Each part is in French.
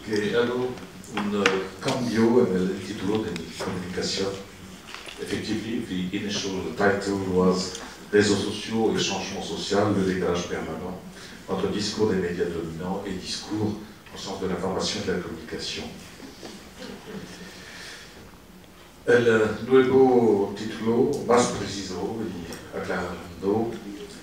che hanno un cambio nel titolo di comunicazione. Effectively, the initial title was Réseaux sociaux et changement social, le décalage permanent entre discours des médias dominants et discours au sens de l'information et de la communication. El nuevo título, más preciso y aclarando,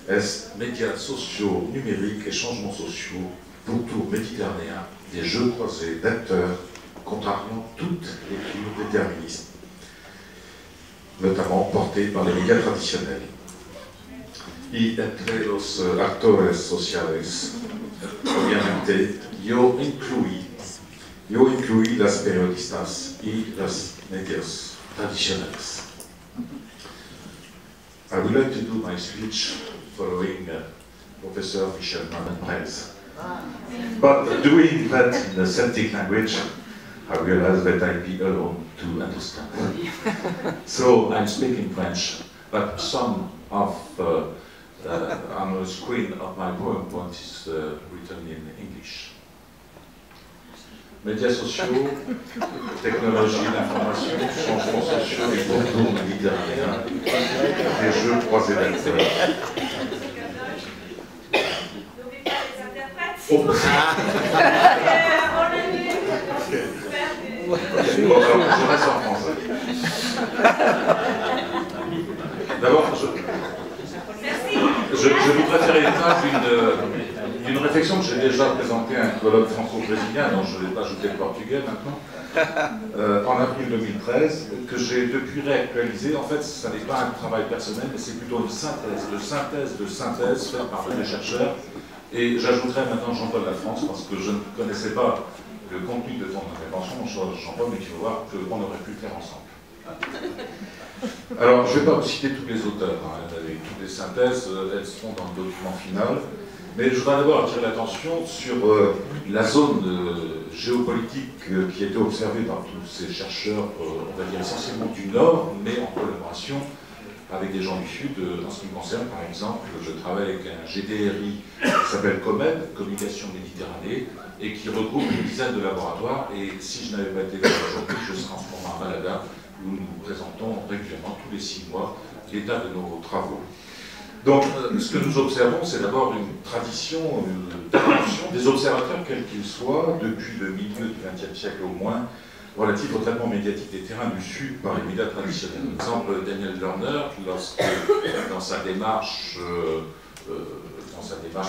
es Médias sociaux, numériques et changements sociaux, pourtour méditerranéen des jeux croisés d'acteurs contrariant toute lecture déterministe, notamment portée par les médias traditionnels. Y entre los actores sociales, obviamente, yo incluí las periodistas y los medios tradicionales. I would like to do my speech following Professor Michel Martin-Prez. But doing that in a Celtic language, I realized that I'd be alone to understand. So I'm speaking French, but some of on the screen of my PowerPoint is written in English. Médias sociaux, technologie d'information, changements sociaux et pourtour méditerranéen, des jeux croisés d'acteurs. Oh. Bon, alors, je reste en français. D'abord, je voudrais faire état d'une réflexion que j'ai déjà présentée à un colloque franco-brésilien, dont je ne vais pas ajouter le portugais maintenant, en avril 2013, que j'ai depuis réactualisé. En fait, ce n'est pas un travail personnel, mais c'est plutôt une synthèse faite par des chercheurs. Et j'ajouterai maintenant Jean-Paul Lafrance, parce que je ne connaissais pas le contenu de ton intervention, Jean-Paul, mais tu vas voir qu'on aurait pu le faire ensemble. Alors, je ne vais pas vous citer tous les auteurs, avec toutes les synthèses, elles seront dans le document final. Mais je voudrais d'abord attirer l'attention sur la zone géopolitique qui a été observée par tous ces chercheurs, on va dire essentiellement du Nord, mais en collaboration avec des gens du Sud. En ce qui me concerne, par exemple, je travaille avec un GDRI qui s'appelle COMED, Communication Méditerranée, et qui regroupe une dizaine de laboratoires. Et si je n'avais pas été là aujourd'hui, je serais en ce moment à Malaga, où nous présentons régulièrement, tous les 6 mois, l'état de nos travaux. Donc, ce que nous observons, c'est d'abord une tradition d'attention des observateurs, quels qu'ils soient, depuis le milieu du XXe siècle au moins, relative au traitement médiatique des terrains du Sud par les médias traditionnels. Par exemple, Daniel Lerner, lorsque, dans sa démarche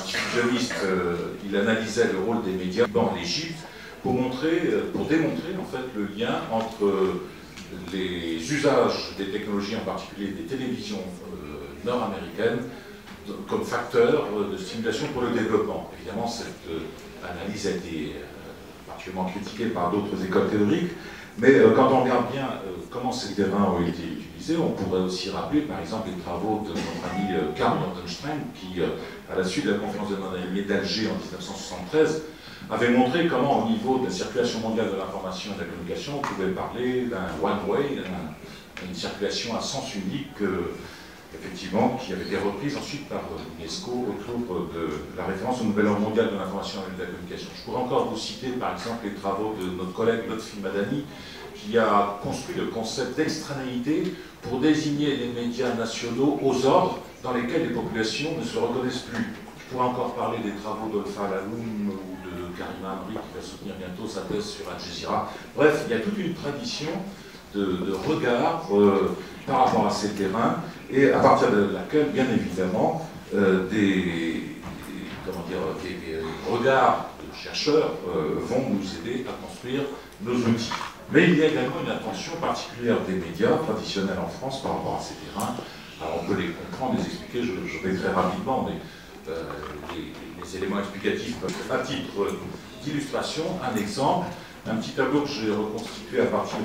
diffusionniste, il analysait le rôle des médias en Égypte pour démontrer en fait le lien entre les usages des technologies, en particulier des télévisions nord-américaines, comme facteur de stimulation pour le développement. Évidemment, cette analyse a été particulièrement critiquée par d'autres écoles théoriques, mais quand on regarde bien comment ces terrains ont été utilisés, on pourrait aussi rappeler par exemple les travaux de notre ami Karl Nordenstein, qui, à la suite de la conférence de Nordalmier d'Alger en 1973, avait montré comment, au niveau de la circulation mondiale de l'information et de la communication, on pouvait parler d'un one-way, une circulation à sens unique, effectivement, qui avait été reprise ensuite par l'UNESCO autour de la référence au nouvel ordre mondial de l'information et de la communication. Je pourrais encore vous citer, par exemple, les travaux de notre collègue Lotfi Madani, qui a construit le concept d'extranéité pour désigner les médias nationaux aux ordres dans lesquels les populations ne se reconnaissent plus. Je pourrais encore parler des travaux d'Olfa Laloum ou de Karima Amri, qui va soutenir bientôt sa thèse sur Al Jazeera. Bref, il y a toute une tradition de regard par rapport à ces terrains, et à partir de laquelle, bien évidemment, des regards de chercheurs vont nous aider à construire nos outils. Mais il y a également une attention particulière des médias traditionnels en France par rapport à ces terrains. Alors on peut les comprendre, les expliquer, je vais très rapidement, mais les éléments explicatifs peuvent être à titre d'illustration, un exemple. Un petit tableau que j'ai reconstitué à partir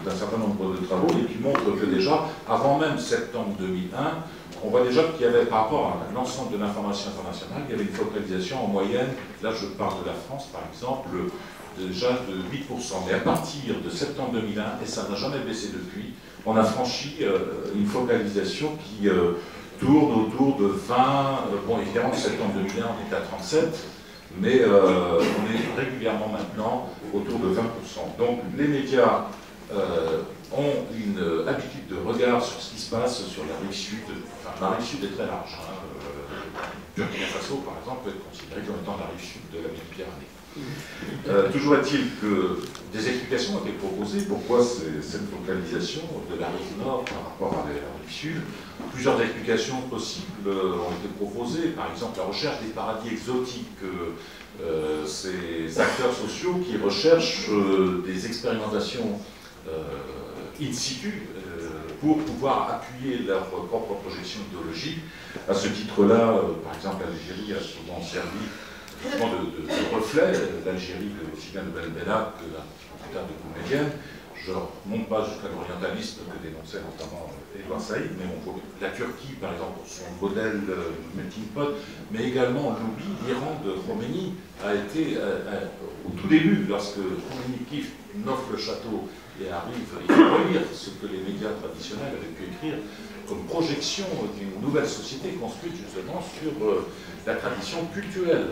d'un certain nombre de travaux et qui montre que déjà, avant même septembre 2001, on voit déjà qu'il y avait, par rapport à l'ensemble de l'information internationale, il y avait une focalisation en moyenne, là je parle de la France par exemple, déjà de 8%. Mais à partir de septembre 2001, et ça n'a jamais baissé depuis, on a franchi une focalisation qui tourne autour de 20, bon évidemment en septembre 2001 on était à 37, mais on est régulièrement maintenant autour de 20%. Donc les médias ont une habitude de regard sur ce qui se passe sur la rive sud. Enfin, la rive sud est très large. Burkina Faso, par exemple, peut être considéré comme étant la rive sud de la Méditerranée. Toujours est-il que des explications ont été proposées. Pourquoi cette focalisation de la rive nord par rapport à la rive sud? Plusieurs explications possibles ont été proposées. Par exemple, la recherche des paradis exotiques. Ces acteurs sociaux qui recherchent des expérimentations in situ pour pouvoir appuyer leur propre projection idéologique. À ce titre-là, par exemple, l'Algérie a souvent servi de reflet, l'Algérie aussi bien de Ben Bella que plus tard de Boumediene. Je ne remonte pas jusqu'à l'orientalisme que dénonçait notamment Edouard Saïd, mais la Turquie, par exemple, pour son modèle melting pot, mais également l'oubli, l'Iran de Khomeini a été, au tout début, lorsque Khomeini kiffe offre le château et arrive, il faut relire ce que les médias traditionnels avaient pu écrire comme projection d'une nouvelle société construite justement sur la tradition culturelle,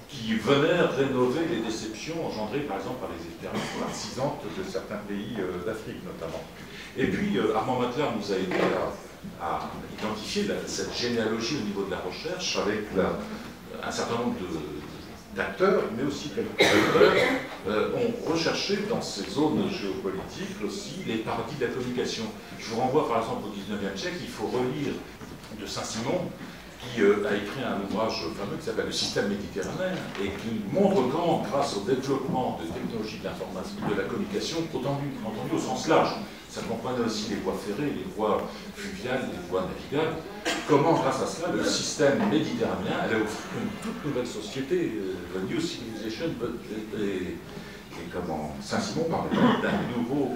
qui venait rénover les déceptions engendrées par exemple par les expériences marxisantes de certains pays d'Afrique notamment. Et puis Armand Matelar nous a aidé à identifier cette généalogie au niveau de la recherche avec un certain nombre d'acteurs, mais aussi quelques acteurs ont recherché dans ces zones géopolitiques aussi les paradis de la communication. Je vous renvoie par exemple au 19e siècle, il faut relire de Saint-Simon, qui a écrit un ouvrage fameux qui s'appelle Le système méditerranéen et qui montre comment, grâce au développement de technologies de l'information, de la communication, entendu au sens large, ça comprenait aussi les voies ferrées, les voies fluviales, les voies navigables, comment, grâce à cela, le système méditerranéen allait offrir une toute nouvelle société, the new civilization, et comment Saint-Simon parlait d'un nouveau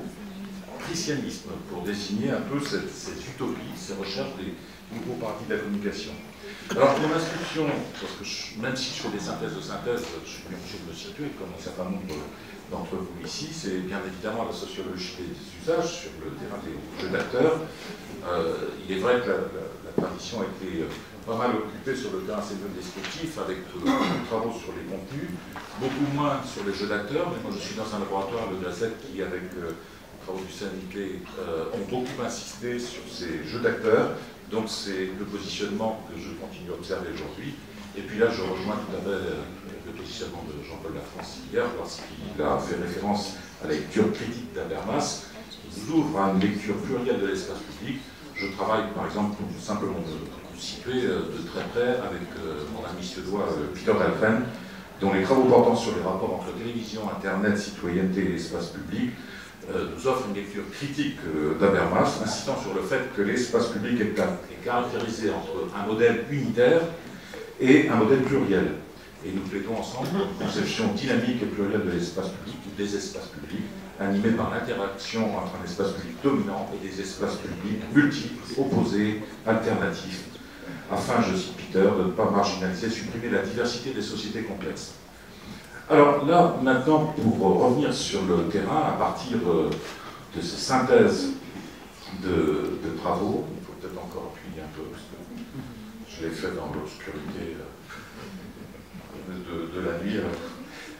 christianisme pour désigner un peu ces utopies, ces recherches des nouveaux paradis de la communication. Alors pour l'inscription, parce que même si je fais des synthèses de synthèse, je suis bien obligé de me situer, comme un certain nombre d'entre vous ici, c'est bien évidemment la sociologie des usages sur le terrain des jeux d'acteurs. Il est vrai que la tradition a été pas mal occupée sur le terrain assez descriptif, avec des travaux sur les contenus, beaucoup moins sur les jeux d'acteurs, mais moi je suis dans un laboratoire, le GACET, qui avec les travaux du CNIP ont beaucoup insisté sur ces jeux d'acteurs. Donc c'est le positionnement que je continue à observer aujourd'hui. Et puis là, je rejoins tout à fait le positionnement de Jean-Paul Lafrance hier, lorsqu'il a fait référence à la lecture critique d'Habermas, qui nous ouvre à une lecture plurielle de l'espace public. Je travaille, par exemple, pour simplement me situer de très près avec mon ami suédois Peter Alfven, dont les travaux portant sur les rapports entre télévision, Internet, citoyenneté et espace public nous offre une lecture critique d'Habermas, insistant sur le fait que l'espace public est caractérisé entre un modèle unitaire et un modèle pluriel. Et nous plaidons ensemble pour une conception dynamique et plurielle de l'espace public, ou des espaces publics, animés par l'interaction entre un espace public dominant et des espaces publics multiples, opposés, alternatifs, afin, je cite Peter, de ne pas marginaliser, supprimer la diversité des sociétés complexes. Alors là, maintenant, pour revenir sur le terrain, à partir de ces synthèses de travaux, il faut peut-être encore appuyer un peu, parce que je l'ai fait dans l'obscurité de la nuit.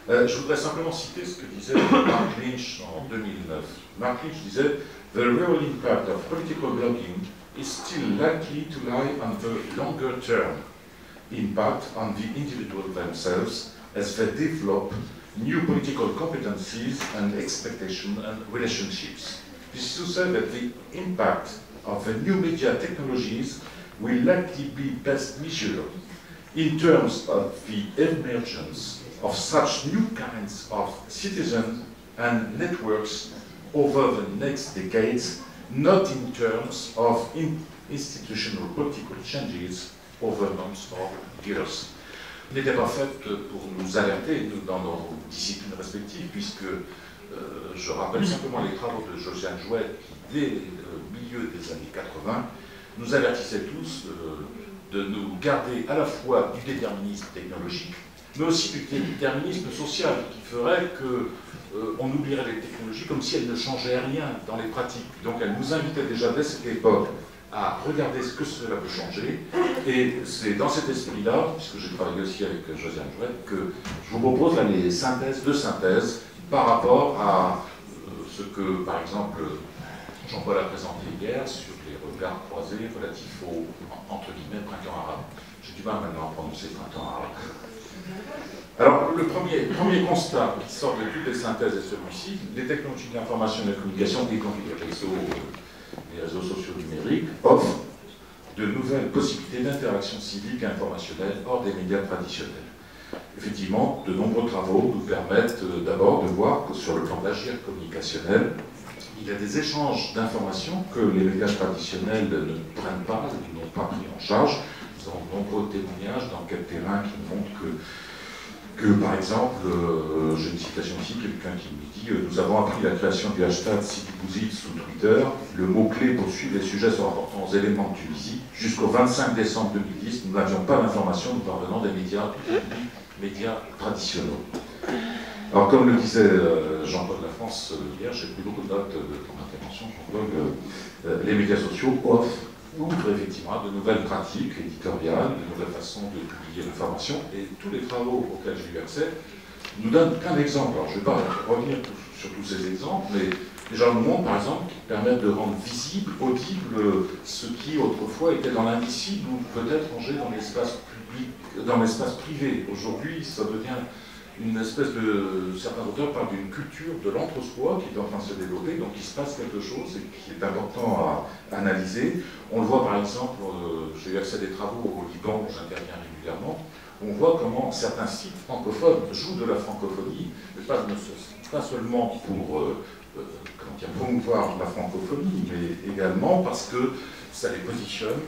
Je voudrais simplement citer ce que disait Mark Lynch en 2009. Mark Lynch disait « The real impact of political blogging is still likely to lie on the longer term impact on the individual themselves as they develop new political competencies and expectations and relationships. This is to say that the impact of the new media technologies will likely be best measured in terms of the emergence of such new kinds of citizens and networks over the next decades, not in terms of institutional political changes over months or years. N'était pas faite pour nous alerter dans nos disciplines respectives, puisque je rappelle simplement les travaux de Josiane Jouet qui, dès le milieu des années 80, nous avertissaient tous de nous garder à la fois du déterminisme technologique, mais aussi du déterminisme social, qui ferait qu'on oublierait les technologies comme si elles ne changeaient rien dans les pratiques. Donc elle nous invitait déjà dès cette époque à regarder ce que cela peut changer. Et c'est dans cet esprit-là, puisque j'ai travaillé aussi avec Josiane Jouette, que je vous propose là deux synthèses par rapport à ce que, par exemple, Jean-Paul a présenté hier sur les regards croisés relatifs au, entre guillemets, printemps arabe. J'ai du mal maintenant à prononcer printemps arabe. Alors, le premier constat qui sort de toutes les synthèses est celui-ci: les technologies de l'information et de la communication, y compris les réseaux sociaux numériques, offrent de nouvelles possibilités d'interaction civique et informationnelle hors des médias traditionnels. Effectivement, de nombreux travaux nous permettent d'abord de voir que sur le plan d'agir communicationnel, il y a des échanges d'informations que les médias traditionnels ne prennent pas, ils n'ont pas pris en charge. Nous avons de nombreux témoignages d'enquêtes terrain qui nous montrent que par exemple, j'ai une citation ici, quelqu'un qui me dit « Nous avons appris la création du hashtag #SidiBouzid sous Twitter. Le mot-clé pour suivre les sujets se rapportant aux éléments de Tunisie. Jusqu'au 25 décembre 2010, nous n'avions pas d'informations nous parvenant des médias traditionnels. » Alors, comme le disait Jean-Paul Lafrance hier, j'ai pris beaucoup de notes de ton intervention, Jean-Paul, les médias sociaux ouvrent effectivement de nouvelles pratiques éditoriales, de nouvelles façons de publier l'information, et tous les travaux auxquels j'ai eu accès nous donnent qu'un exemple. Alors, je ne vais pas revenir sur tous ces exemples, mais déjà nous montrent, par exemple, qui permettent de rendre visible, audible, ce qui autrefois était dans l'indicible ou peut-être rangé dans l'espace public, dans l'espace privé. Aujourd'hui, ça devient une espèce de... Certains auteurs parlent d'une culture de l'entre-soi qui est en train de se développer, donc il se passe quelque chose et qui est important à analyser. On le voit par exemple, j'ai eu accès à des travaux au Liban où j'interviens régulièrement, on voit comment certains sites francophones jouent de la francophonie, mais pas seulement pour promouvoir la francophonie, mais également parce que ça les positionne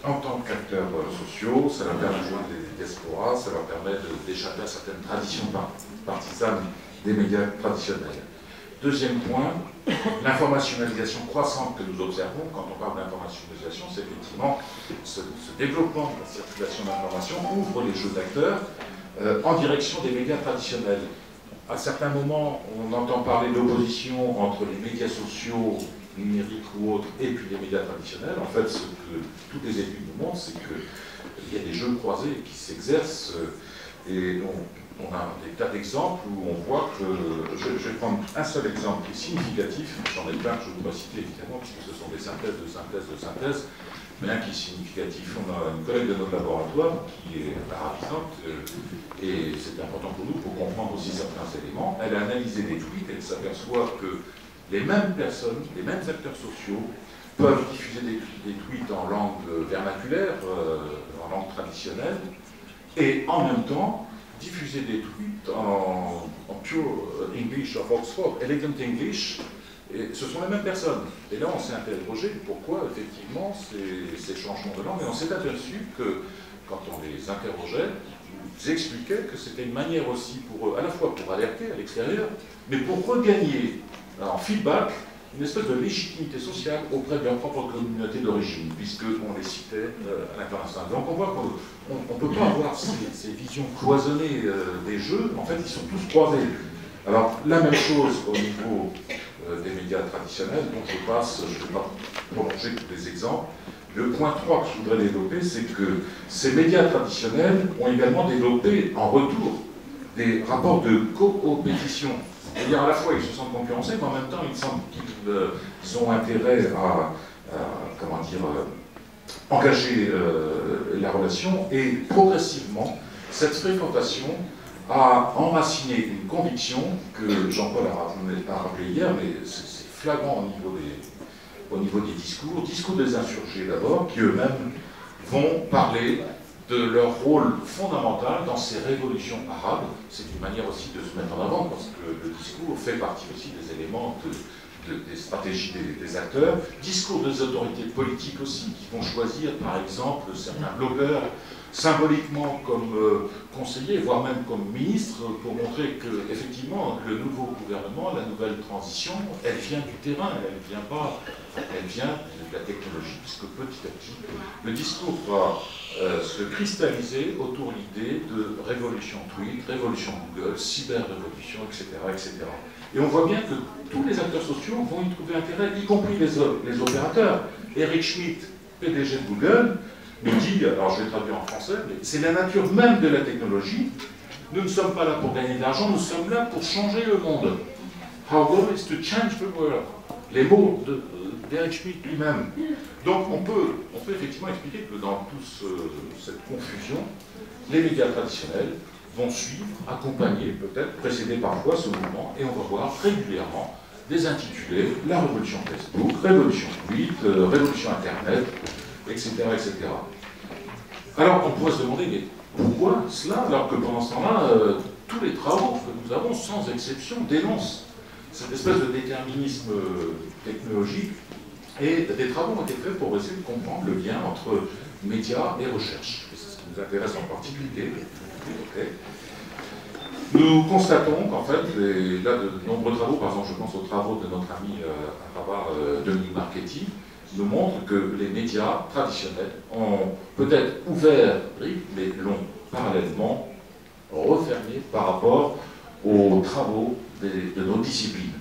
en tant qu'acteurs sociaux, ça leur permet de jouer des diasporas, ça leur permet d'échapper à certaines traditions partisanes des médias traditionnels. Deuxième point, l'informationnalisation croissante que nous observons. Quand on parle d'informationnalisation, c'est effectivement ce développement de la circulation d'informations ouvre les jeux d'acteurs en direction des médias traditionnels. À certains moments, on entend parler d'opposition entre les médias sociaux, numériques ou autres, et puis les médias traditionnels. En fait, ce que toutes les études nous montrent, c'est qu'il y a des jeux croisés qui s'exercent, et on a des tas d'exemples où on voit que... Je vais prendre un seul exemple qui est significatif, j'en ai plein que je ne voudrais pas citer évidemment, puisque ce sont des synthèses de synthèses, mais un qui est significatif. On a une collègue de notre laboratoire qui est arabisante, et c'est important pour nous pour comprendre aussi certains éléments. Elle a analysé des tweets et elle s'aperçoit que les mêmes personnes, les mêmes acteurs sociaux peuvent diffuser des tweets en langue vernaculaire, en langue traditionnelle, et en même temps diffuser des tweets en pure English of Oxford, elegant English, et ce sont les mêmes personnes. Et là, on s'est interrogé pourquoi, effectivement, ces changements de langue, et on s'est aperçu que, quand on les interrogeait, ils expliquaient que c'était une manière aussi pour eux, à la fois pour alerter à l'extérieur, mais pour regagner en feedback une espèce de légitimité sociale auprès de leur propre communauté d'origine, puisqu'on les citait à l'international. Donc on voit qu'on ne peut pas avoir ces visions cloisonnées des jeux, en fait ils sont tous croisés. Alors la même chose au niveau des médias traditionnels, dont je passe, je ne vais pas prolonger tous les exemples. Le point 3 que je voudrais développer, c'est que ces médias traditionnels ont également développé en retour des rapports de coopétition. C'est-à-dire à la fois ils se sentent concurrencés, mais en même temps ils sentent qu'ils ont intérêt à engager la relation, et progressivement cette fréquentation a enraciné une conviction que Jean-Paul a rappelé hier, mais c'est flagrant au niveau des discours des insurgés d'abord, qui eux-mêmes vont parler de leur rôle fondamental dans ces révolutions arabes. C'est une manière aussi de se mettre en avant, parce que le discours fait partie aussi des éléments des stratégies des acteurs. Discours des autorités politiques aussi, qui vont choisir par exemple certains blogueurs symboliquement comme conseillers, voire même comme ministres, pour montrer que effectivement le nouveau gouvernement, la nouvelle transition, elle vient du terrain, elle vient de la technologie, puisque petit à petit le discours va se cristalliser autour de l'idée de révolution tweet, révolution Google, cyber-révolution, etc., etc. Et on voit bien que tous les acteurs sociaux vont y trouver intérêt, y compris les opérateurs. Eric Schmidt, PDG de Google, nous dit, alors je vais traduire en français, mais c'est la nature même de la technologie. Nous ne sommes pas là pour gagner de l'argent, nous sommes là pour changer le monde. Our goal is to change the world. Les mots d'Eric Schmidt lui-même. Donc on peut effectivement expliquer que dans toute cette confusion, les médias traditionnels vont suivre, accompagner, peut-être précéder parfois ce mouvement, et on va voir régulièrement des intitulés la révolution Facebook, révolution Twitter, révolution Internet, etc., etc. Alors on pourrait se demander, mais pourquoi cela, alors que pendant ce temps-là, tous les travaux que nous avons, sans exception, dénoncent cette espèce de déterminisme technologique, et des travaux ont été faits pour essayer de comprendre le lien entre médias et recherche. C'est ce qui nous intéresse en particulier. Okay. Nous constatons qu'en fait, là, de nombreux travaux, par exemple, je pense aux travaux de notre ami à Harvard, Dominique Marchetti, nous montrent que les médias traditionnels ont peut-être ouvert, mais l'ont parallèlement refermé par rapport aux travaux de nos disciplines.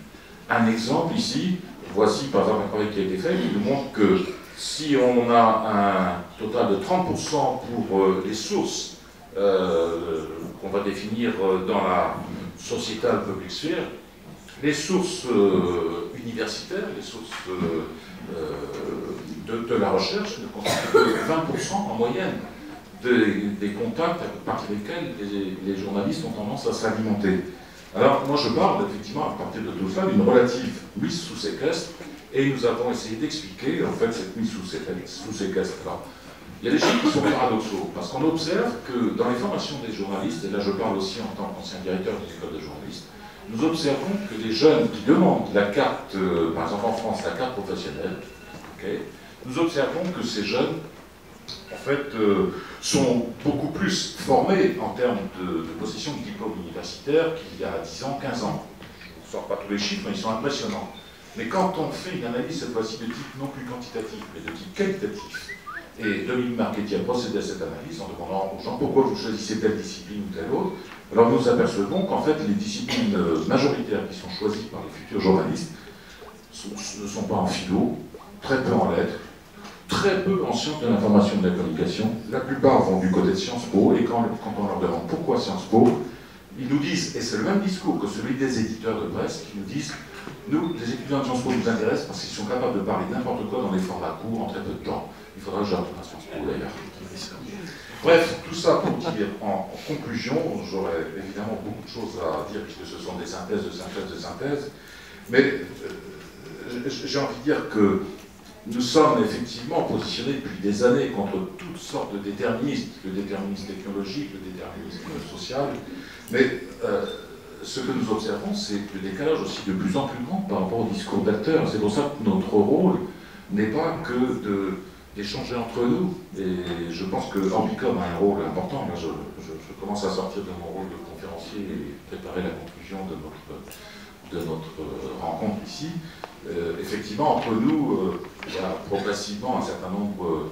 Un exemple ici, voici par exemple un travail qui a été fait qui nous montre que si on a un total de 30% pour les sources qu'on va définir dans la sociétal public sphere, les sources universitaires, les sources de la recherche ne constituent que 20% en moyenne des contacts par lesquels les journalistes ont tendance à s'alimenter. Alors moi je parle effectivement à partir de tout cela d'une relative mise sous séquestre, et nous avons essayé d'expliquer en fait cette mise sous séquestre-là. Il y a des choses qui sont paradoxaux, parce qu'on observe que dans les formations des journalistes, et là je parle aussi en tant qu'ancien directeur d'une école de journalistes, nous observons que les jeunes qui demandent la carte, par exemple en France, la carte professionnelle, okay, nous observons que ces jeunes, en fait, sont beaucoup plus formés en termes de possession de diplôme universitaire qu'il y a 10 ans, 15 ans. Je ne sors pas tous les chiffres, mais ils sont impressionnants. Mais quand on fait une analyse, cette fois-ci, de type non plus quantitatif, mais de type qualitatif, et Dominique Marchetti a procédé à cette analyse en demandant aux gens pourquoi vous choisissez telle discipline ou telle autre, alors nous apercevons qu'en fait les disciplines majoritaires qui sont choisies par les futurs journalistes ne sont pas en philo, très peu en lettres, très peu en sciences de l'information et de la communication. La plupart vont du côté de Sciences Po, et quand on leur demande pourquoi Sciences Po, ils nous disent, et c'est le même discours que celui des éditeurs de presse, qui nous disent nous, les étudiants de Sciences Po nous intéressent parce qu'ils sont capables de parler n'importe quoi dans des formats courts en très peu de temps. Il faudra que je retourne à Sciences Po d'ailleurs. Bref, tout ça pour dire en conclusion, j'aurais évidemment beaucoup de choses à dire puisque ce sont des synthèses de synthèses de synthèses, mais j'ai envie de dire que nous sommes effectivement positionnés depuis des années contre toutes sortes de déterminismes, le déterminisme technologique, le déterminisme social, mais ce que nous observons, c'est le décalage aussi de plus en plus grand par rapport au discours d'acteurs. C'est pour ça que notre rôle n'est pas que d'échanger entre nous. Et je pense que Orbicom a un rôle important. Là, je commence à sortir de mon rôle de conférencier et préparer la conclusion de notre rencontre ici. Effectivement, entre nous, il y a progressivement un certain nombre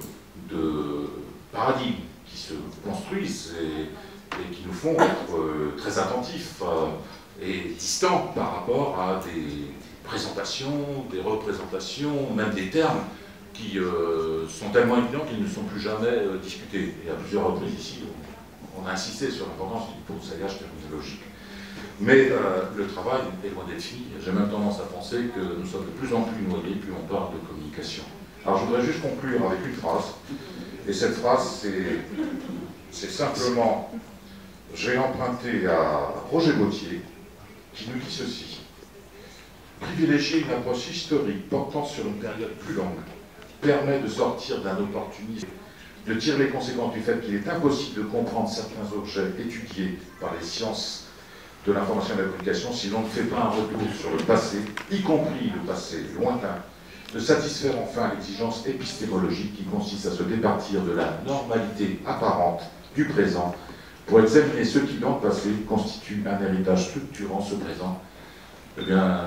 de paradigmes qui se construisent et qui nous font être très attentifs et distants par rapport à des présentations, des représentations, même des termes qui sont tellement évidents qu'ils ne sont plus jamais discutés. Et à plusieurs reprises ici, on a insisté sur l'importance du broussaillage terminologique. Mais le travail est loin d'être fini. J'ai même tendance à penser que nous sommes de plus en plus noyés, plus on parle de communication. Alors je voudrais juste conclure avec une phrase, et cette phrase c'est simplement, j'ai emprunté à Roger Gauthier, qui nous dit ceci: privilégier une approche historique portant sur une période plus longue permet de sortir d'un opportunisme, de tirer les conséquences du fait qu'il est impossible de comprendre certains objets étudiés par les sciences de l'information et de la communication si l'on ne fait pas un retour sur le passé, y compris le passé lointain, de satisfaire enfin l'exigence épistémologique qui consiste à se départir de la normalité apparente du présent pour examiner ce qui, dans le passé, constitue un héritage structurant ce présent. Eh bien,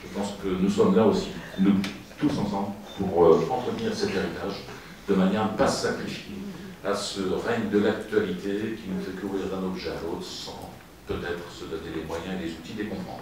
je pense que nous sommes là aussi, nous, tous ensemble, pour entretenir cet héritage de manière à ne pas se sacrifier à ce règne de l'actualité qui nous fait courir d'un objet à l'autre sans peut-être se donner les moyens et les outils de les comprendre.